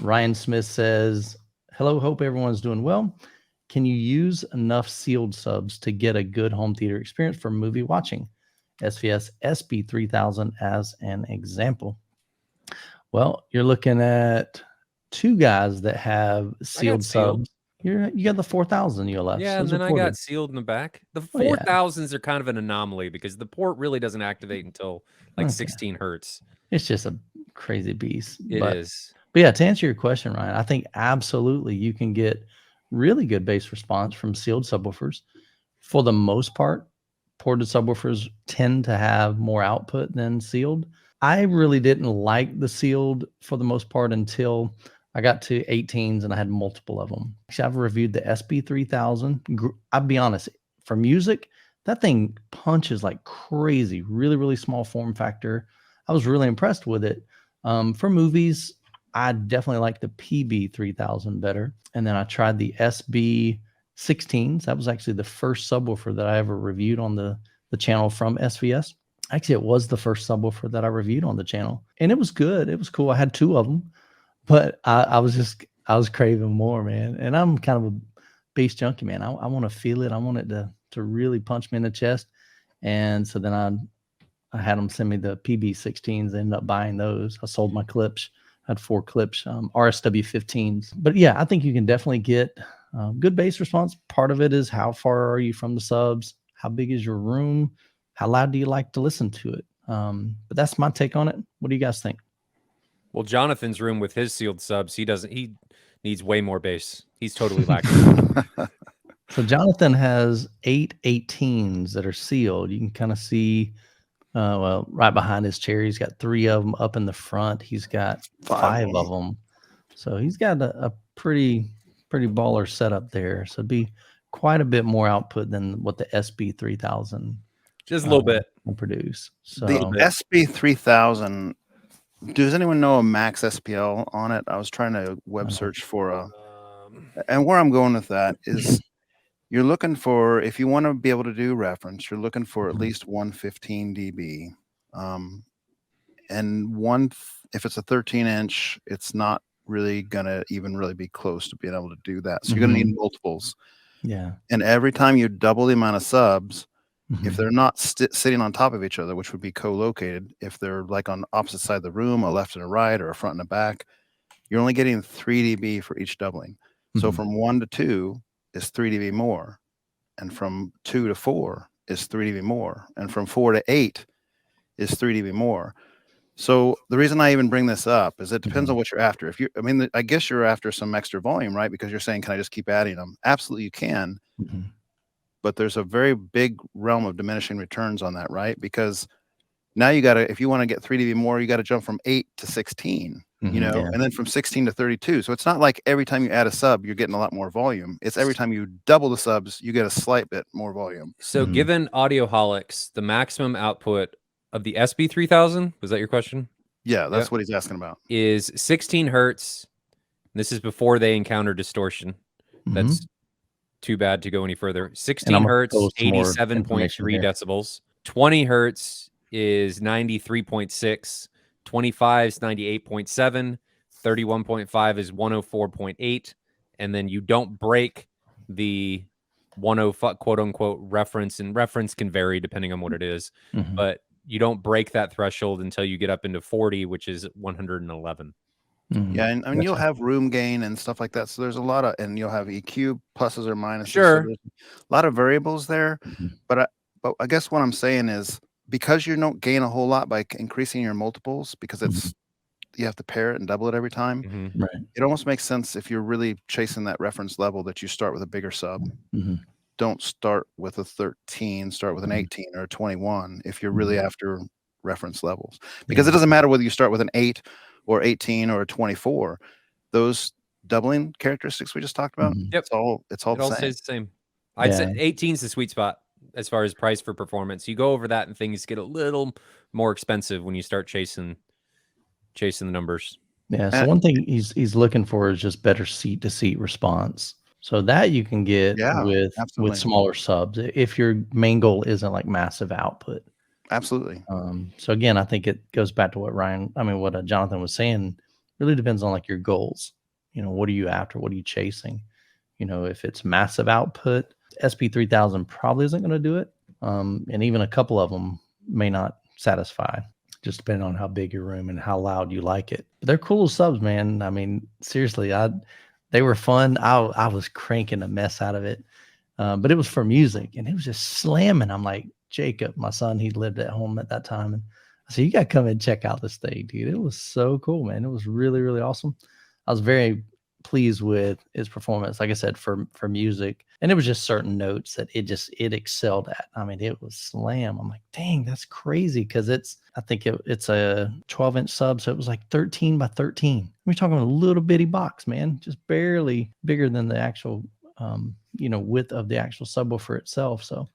Ryan Smith says, hello, hope everyone's doing well. Can you use enough sealed subs to get a good home theater experience for movie watching? SVS SB3000 as an example. Well, you're looking at two guys that have sealed subs. You got the 4000 ULFs. Yeah, and then I got sealed in the back. The 4000s are kind of an anomaly because the port really doesn't activate until like 16 hertz. It's just a crazy beast. It is. But yeah, to answer your question, Ryan, I think absolutely you can get really good bass response from sealed subwoofers. For the most part, ported subwoofers tend to have more output than sealed. I really didn't like the sealed for the most part until I got to 18s and I had multiple of them. Actually, I've reviewed the SB3000. I'll be honest, for music, that thing punches like crazy. Really, really small form factor. I was really impressed with it. For movies, I definitely like the PB3000 better. And then I tried the SB16s. That was actually the first subwoofer that I ever reviewed on the channel from SVS. Actually, it was the first subwoofer that I reviewed on the channel. And it was good. It was cool. I had two of them. But I was craving more, man. And I'm kind of a bass junkie, man. I want to feel it. I want it to really punch me in the chest. And so then I had them send me the PB16s. I ended up buying those. I sold my clips. I had 4 clips, RSW 15s. But yeah, I think you can definitely get good bass response. Part of it is how far are you from the subs? How big is your room? How loud do you like to listen to it? But that's my take on it. What do you guys think? Well, Jonathan's room with his sealed subs, he needs way more bass. He's totally lacking. So Jonathan has 8 18s that are sealed. You can kind of see, right behind his chair, he's got 3 of them up in the front. He's got 5 of them. So he's got a pretty baller setup there. So it'd be quite a bit more output than what the SB3000 just a little bit will produce. So the SB3000, does anyone know a max SPL on it? I was trying to web search for and where I'm going with that is you're looking for, if you want to be able to do reference, you're looking for at least 115 dB. And if it's a 13-inch, it's not really gonna even really be close to being able to do that. So you're gonna need multiples. Yeah. And every time you double the amount of subs, if they're not sitting on top of each other, which would be co-located, if they're like on opposite side of the room, a left and a right, or a front and a back, you're only getting 3 dB for each doubling. So from 1 to 2 is 3 dB more, and from 2 to 4 is 3 dB more, and from 4 to 8 is 3 dB more. So the reason I even bring this up is it depends on what you're after. I guess you're after some extra volume, right? Because you're saying, can I just keep adding them? Absolutely, you can. But there's a very big realm of diminishing returns on that, right? Because now you got to, if you want to get 3 dB more, you got to jump from 8 to 16, and then from 16 to 32. So it's not like every time you add a sub, you're getting a lot more volume. It's every time you double the subs, you get a slight bit more volume. So given Audioholics, the maximum output of the SB3000, was that your question? Yeah, that's what he's asking about. Is 16 hertz. This is before they encounter distortion. That's too bad to go any further. 16 hertz, 87.3 decibels. 20 hertz is 93.6. 25 is 98.7. 31.5 is 104.8. And then you don't break the 105 quote unquote reference, and reference can vary depending on what it is. But you don't break that threshold until you get up into 40, which is 111. Yeah, and I mean, you'll have room gain and stuff like that. So there's a lot of, and you'll have EQ pluses or minuses. Sure. So a lot of variables there. But I guess what I'm saying is, because you don't gain a whole lot by increasing your multiples, because it's you have to pair it and double it every time. Right. It almost makes sense if you're really chasing that reference level that you start with a bigger sub. Don't start with a 13, start with an 18 or a 21 if you're really after reference levels. Because it doesn't matter whether you start with an 8 or 18 or a 24. Those doubling characteristics we just talked about, it's all the same. Stays the same. I'd say 18 is the sweet spot as far as price for performance. You go over that and things get a little more expensive when you start chasing the numbers. Yeah. So one thing he's looking for is just better seat to seat response. So that you can get with smaller subs if your main goal isn't like massive output. Absolutely. So again, I think it goes back to what Jonathan was saying. really depends on like your goals. You know, what are you after? What are you chasing? You know, if it's massive output, SP3000 probably isn't going to do it. And even a couple of them may not satisfy, just depending on how big your room and how loud you like it. But they're cool subs, man. I mean, seriously, they were fun. I was cranking a mess out of it. But it was for music and it was just slamming. I'm like, Jacob, my son, he lived at home at that time. And I said, you got to come and check out this thing, dude. It was so cool, man. It was really, really awesome. I was very pleased with its performance, like I said, for music. And it was just certain notes that it excelled at. I mean, it was slam. I'm like, dang, that's crazy. Cause I think it's a 12-inch sub. So it was like 13 by 13. We're talking a little bitty box, man, just barely bigger than the actual, width of the actual subwoofer itself. So